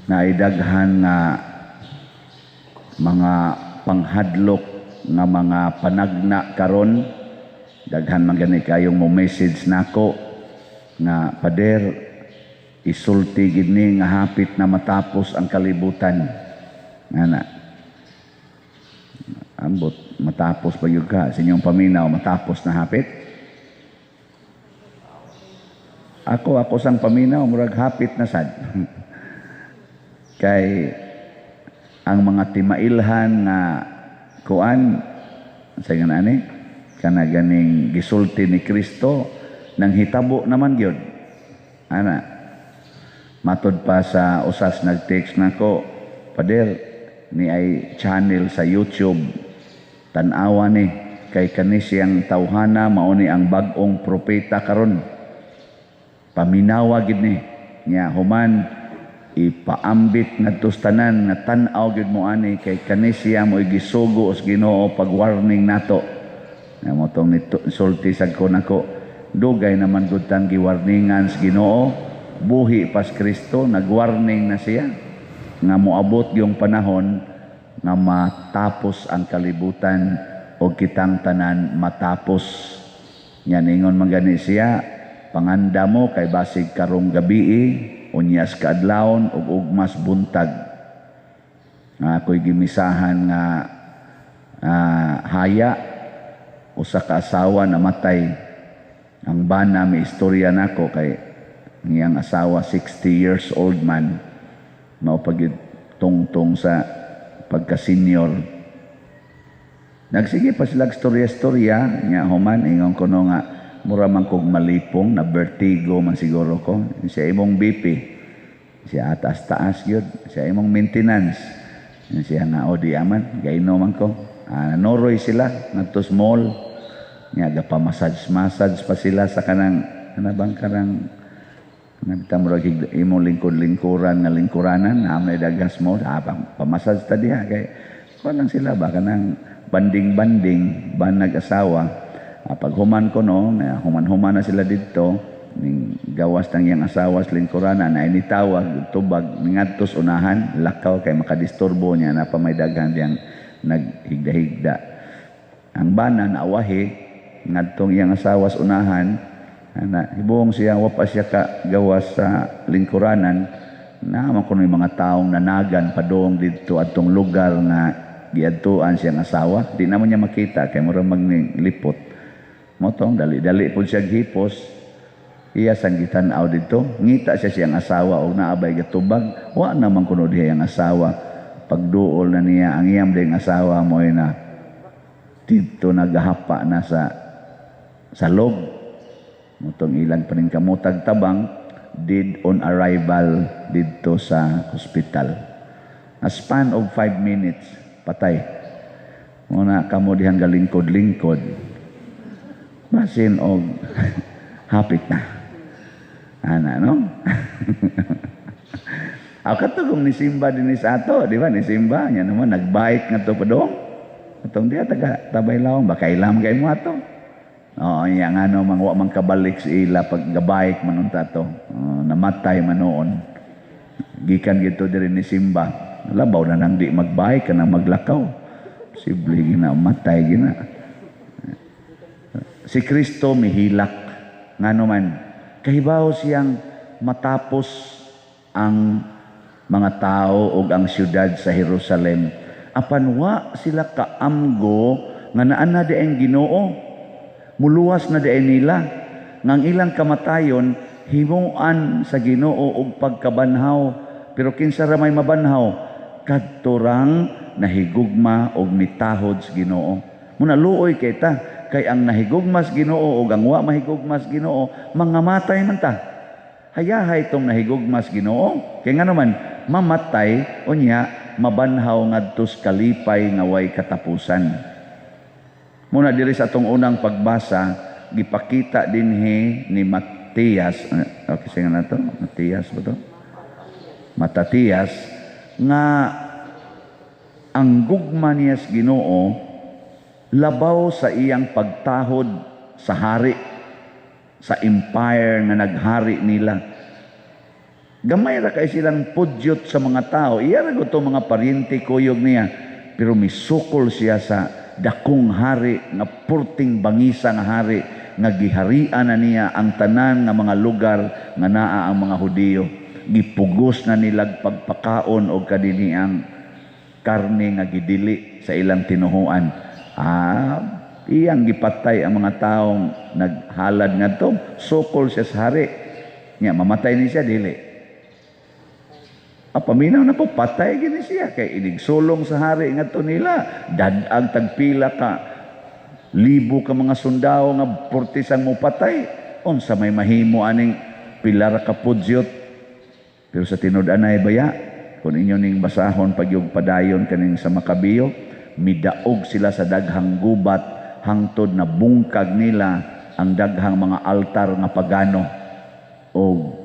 na idaghan nga mga panghadlok nga mga panagna karon. Daghan man gani kayong mo message nako nga pader isulti gid ni nga hapit na matapos ang kalibutan. Ana ambot matapos pa yun ka sa inyong paminaw, matapos na hapit. Ako sang paminaw murag hapit na sad. Kay ang mga timailhan nga kuan sa ganani kana ganing gisulti ni Kristo nang hitabo naman gyud. Ana matod pa sa usas nag-text nako, pader ni ay channel sa YouTube, tan-awa ni kay kani siyang tawhana mao ni ang bag-ong propeta karon. Paminawa gid ni nya human ipaambit ngadto tanan nga tan-aw gid mo ani kay kani siya mo gisugo os Ginoo pag warning nato. Nga mo tong sulti sad ko nako, dugay naman gud tang giwarningan sa Ginoo, buhi pas Kristo nagwarning na siya nga moabot yung panahon nga matapos ang kalibutan o kitang tanan matapos. Yan ingon man gani siya, panganda mo kay basig karong gabii, unyas kaadlawon ug ugmas buntag. Ako'y gimisahan nga haya usa ka asawa namatay. Ang bana may istorya nako kay ngiyang asawa 60 years old man mao pagid tungtong sa pagka-senior. Nagsige pa sila storya-storya nya human ingon kuno nga mura man kog malipong na vertigo man siguro ko. Siya imong BP, siya atas-taas yun, siya imong maintenance, siya nga o di aman gaino man ko. Noroy sila ngadto mall nya gapa-massage pa sila sa kanang bang karang nagtamurag imong lingkod-lingkuran nga lingkuranan amay dagas mo pamassage ta diha kay ko lang sila ba kanang banding-banding ban nag-asawa. Pag human ko no, human-human na sila dito, ning gawas tang iyang asawa sa lingkuranan na initawag tubag ngadtos unahan, lakaw kay makadisturbo niya na pa may daghan diyang naghigda-higda. Ang bana naawahi ngadtong iyang asawa sa unahan, na hibong siya wa pa siya ka gawas sa lingkuranan, na man kuno mga taong nanagan padong dito atong lugar nga giadtuan siyang asawa. Di naman niya makita kay mura maglipot. Motong dali-dali po siya gihipos, iya sang gitan-aw dito, ngita siya siyang asawa o naabay gatubag, wa naman kuno diha ang asawa. Pagduol na niya ang iyang ding asawa mo na dito nagahapa na sa log. Motong ilang pa rin kamutag tabang, dead on arrival dito sa hospital. A span of 5 minutes, patay. Muna kamo dihan galingkod-lingkod. Masin og hapit na. Ana no? Ako katugong ni Simba din sa ato, di ba? Ni Simba nya naman nagbike ngadto padong. Atong diha taga Tabaylawon baka ilam kay mo ato. Oo, iya nga no mangwa man kabalik sa ila pag gabike man unta to. Namatay man noon. Gikan gito diri ni Simba. Labaw na nang di magbike kana maglakaw. Posible gina matay gina. Si Kristo mihilak ngano man kahibaw siyang matapos ang mga tao ug ang siyudad sa Jerusalem apan wa sila kaamgo nga naa na diay Ginoo, muluwas na diay nila ngang ilang kamatayon himuan sa Ginoo ug pagkabanhaw, pero kinsa ra may mabanhaw kadto rang nahigugma og mitahod sa Ginoo. Muna luoy kay ta kay ang nahigugmas Ginoo ug ang wa mahigugmas Ginoo mangamatay man ta. Hayahay tong nahigugmas Ginoo kay ngano man mamatay unya mabanhaw ngadto sa kalipay nga way katapusan. Muna diri sa atong unang pagbasa gipakita dinhi ni Matiyas, okay singa na to, Matiyas ba to? Matatias nga ang gugma niya sa Ginoo labaw sa iyang pagtahod sa hari, sa empire nga naghari nila. Gamay ra kay silang pudyot sa mga tao. Iya ra to mga paryente kuyog niya. Pero misukol siya sa dakong hari nga purting bangisa nga hari nga giharian na niya ang tanan nga mga lugar nga naa ang mga Hudiyo. Gipugos na nilag pagpakaon o kadiniang karne nga gidili sa ilang tinuhuan. Iyang gipatay ang mga taong naghalad ngadto. Sukol siya sa hari. Nya mamatay ni siya dili. Paminaw na po, patay gini siya. Kay inigsulong sa hari ngadto nila. Dadag tagpila ka. Libo ka mga sundao nga portisang mo patay. Unsa may mahimo aning pilar ka pudyot. Pero sa tinud-an ay baya, kung inyo ning basahon pag yung padayon kaning sa Makabiyo, midaog sila sa daghang gubat hangtod na bungkag nila ang daghang mga altar nga pagano. O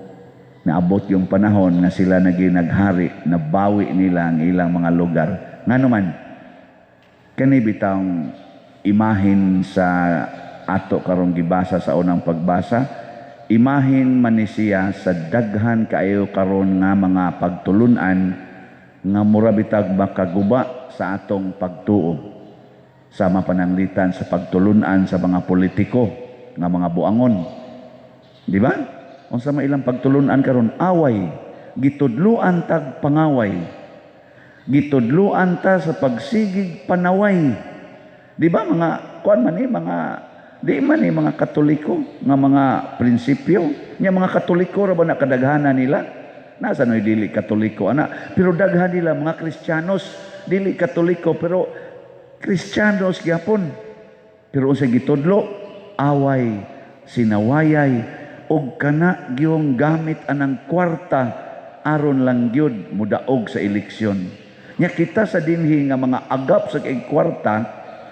naabot yung panahon na sila naghari, nabawi nila ang ilang mga lugar. Nga naman, kani bitang imahin sa ato karong gibasa sa unang pagbasa, imahin man ni siya sa daghan kaayo karon nga mga pagtulunan nga mura bitag makaguba sa atong pagtuo. Sama pananglitan sa pagtulunan sa mga politiko nga mga buangon. Di ba? Unsa may ilang pagtulunan karon, away, gitudluan tag pangaway, gitudluan ta sa pagsigig panaway. Di ba mga kuan man ni mga di man ni mga Katoliko nga mga prinsipyo, nya mga Katoliko ra ba na kadaghanan nila? Nasa noy dili Katoliko ana, pero daghan nila mga Kristiyanos, dili Katoliko pero Kristiyanos gyapon. Pero unsa gitudlo, away, sinawayay, og kana gyung gamit anang kwarta aron lang gyud mudaog sa eleksyon. Nya kita sa dinhi nga mga agap sa kay kwarta,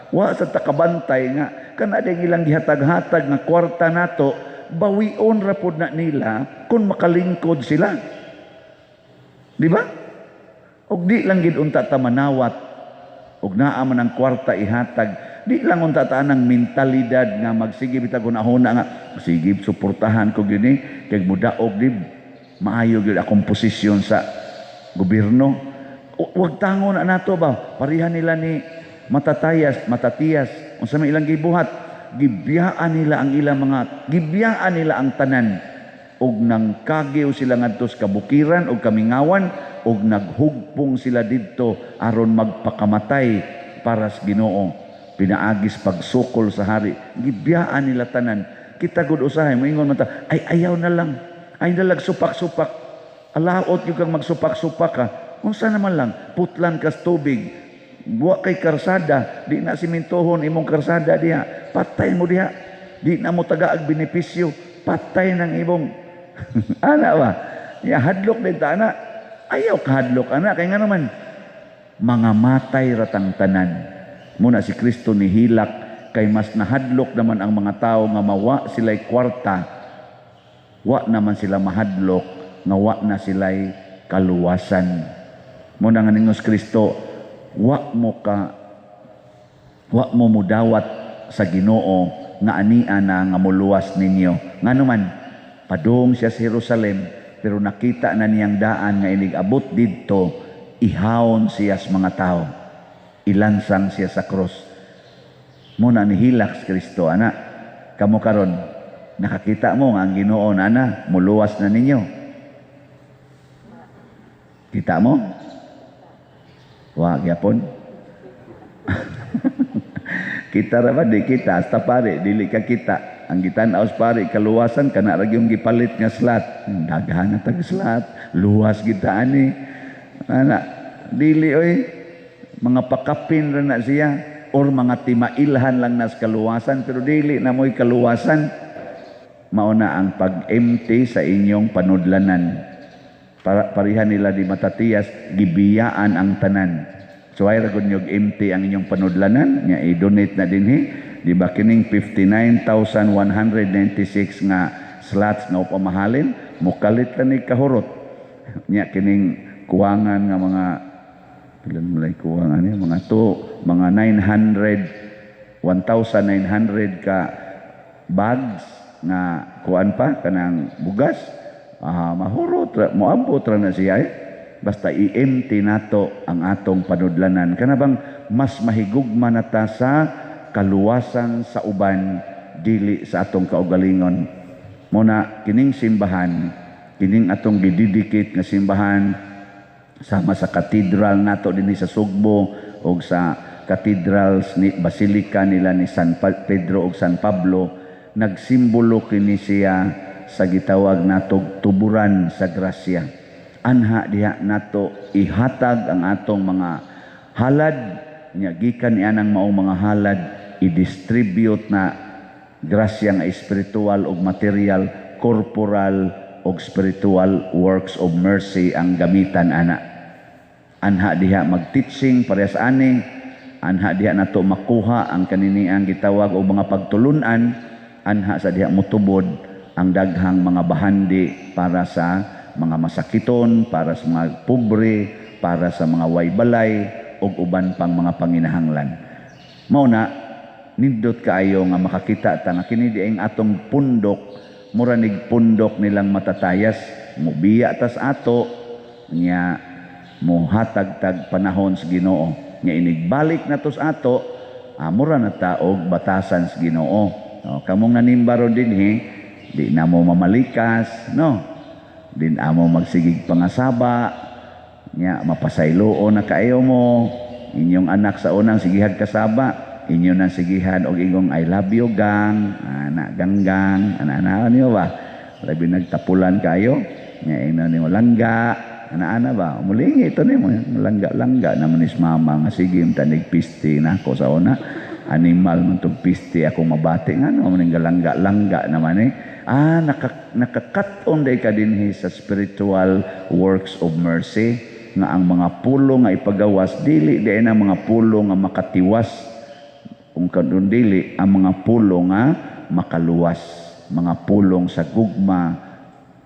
wa sa takabantay nga kana ding ilang gihatag-hatag nga kwarta nato, bawion ra pud na nila kung makalingkod sila. Di ba? Og di lang gid unta ta manawat og naa man ang kwarta ihatag. Di lang unta ta nang mentalidad nga magsige bitag hunahuna nga sige suportahan ko gini kay mudaog di maayo gyud akong posisyon sa gobyerno. Wag tangon na nato ba parihan nila ni Matatias unsa may ilang gibuhat, gibiyaan nila ang ilang mga gibiyaan nila ang tanan og nang kagiw sila ngadto sa kabukiran og kamingawan og naghugpong sila didto aron magpakamatay para sa Ginoo. Pinaagis pagsukol sa hari, gibiyaan nila tanan. Kita gud usahay moingon man ta, ay ayaw na lang, ay nalag supak-supak, alaot yung kang magsupak-supak ka. Unsa naman lang, putlan kas tubig, buwa kay karsada, di na simintohon imong karsada diha, patay mo diha, di na mo tagaag benepisyo, patay ng imong ana ba? Ya hadlok din ta ana, ayaw kahadlok ana, kay nga naman mga matay ratang tanan. Muna si Kristo ni hilak kay mas nahadlok naman ang mga tao nga mawa sila'y kwarta, wa naman sila mahadlok nga wa na sila'y kaluwasan. Muna nga ningos Kristo, wa mo mudawat sa Ginoo nga ania na nga muluwas ninyo. Nga naman padung siya sa Jerusalem, pero nakita na niyang daan nga inig abot didto, ihawon siya sa mga tao. Ilansang siya sa cross. Muna ni hilak si Kristo, ana, kamo karon nakakita mo nga ang Ginoo na ana, muluwas na ninyo. Kita mo? Wa gyapon. Kita ra ba di kita, hasta pare dili ka kita. Ang gitan-aw pare kaluwasan kana ra gyung gipalit nga slat. Daghan na tag slat, luwas kita ani. Ana, dili oy. Mga pakapin ra na siya or mga timailhan lang nas kaluwasan pero dili na mo'y kaluwasan. Mauna ang pag-empty sa inyong panudlanan. Parihan nila di Matatias, gibiyaan ang tanan. So ay ragod nyo empty ang inyong panudlanan, nga i-donate na din di ba kining 59,196 nga slots nga upamahalin, mukalit na ni kahurot. Nya kining kuwangan nga mga pilan mulay kuwangan niya mga mga 1,900 ka bags nga kuan pa kanang bugas mahurot ra, moabot ra na siya basta i-empty nato ang atong panudlanan. Kanabang mas mahigugma na ta sa kaluwasan sa uban dili sa atong kaugalingon. Muna kining simbahan, kining atong gididikit nga simbahan sama sa katedral nato dinhi sa Sugbo o sa cathedrals ni Basilica nila ni San Pedro o San Pablo, nagsimbolo kini siya sa gitawag natog tuburan sa grasya. Anha diha nato ihatag ang atong mga halad nya gikan ianang maong mga halad i-distribute na grasya nga espiritual ug material, corporal ug spiritual works of mercy ang gamitan ana. Anha diha mag-teaching parehas ani, anha diha nato makuha ang kanini ang gitawag og mga pagtulunan, anha sa diha motubod ang daghang mga bahandi para sa mga masakiton, para sa mga pobre, para sa mga waybalay ug uban pang mga panginahanglan. Mao na nindot kaayo nga makakita ta nga kini diing atong pundok, mura nig pundok nilang matatayas, mubiya tas ato nya mohatag-tag panahon sa Ginoo. Nya inigbalik na to sa ato, mura na ta og batasan sa Ginoo. Kamong nanimbaron dinhi, di na mo mamalikas, no? Di na mo magsigig pangasaba, nya mapasayloon na kaayo mo, inyong anak sa unang sigihad kasaba, inyo nang sigihan og ingong I love you gang, anak ganggang, ana niyo ba? Labi nagtapulan kayo, nya ino ni langga, ana ba? Umulingi ito ni mo, langga naman is mama nga sige tanig pisti na ako sa una. Animal man tong pisti ako mabati nga no maning langga naman nakakat-on day ka dinhi sa spiritual works of mercy nga ang mga pulo nga ipagawas dili day na mga pulo nga makatiwas kung kadun dili ang mga pulo nga makaluwas, mga pulong sa gugma,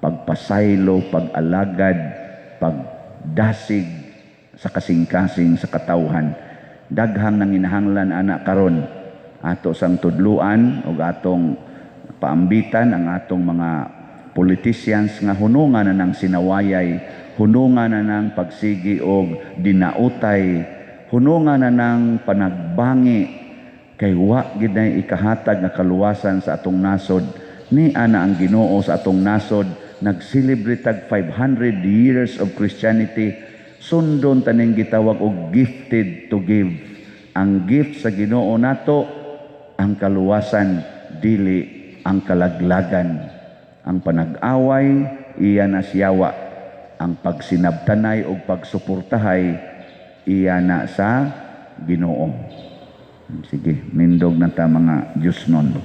pagpasaylo, pag-alagad, pagdasig sa kasing-kasing sa katawhan. Daghang nang inahanglan anak karon ato sang tudluan ug atong paambitan ang atong mga politicians nga hunungan na ng sinawayay, hunungan na ng pagsigi og dinautay, hunungan na ng panagbangi kay wa gid nay ikahatag nga kaluwasan sa atong nasod. Ni ana ang Ginoo sa atong nasod nag-celebrate 500 years of Christianity. Sundon taning gitawag og gifted to give. Ang gift sa Ginoo nato ang kaluwasan dili ang kalaglagan. Ang panag-away iya na siyawa. Ang pagsinabtanay o pagsuportahay iya na sa Ginoo. Sige, nindog na ta mga Diyos nun.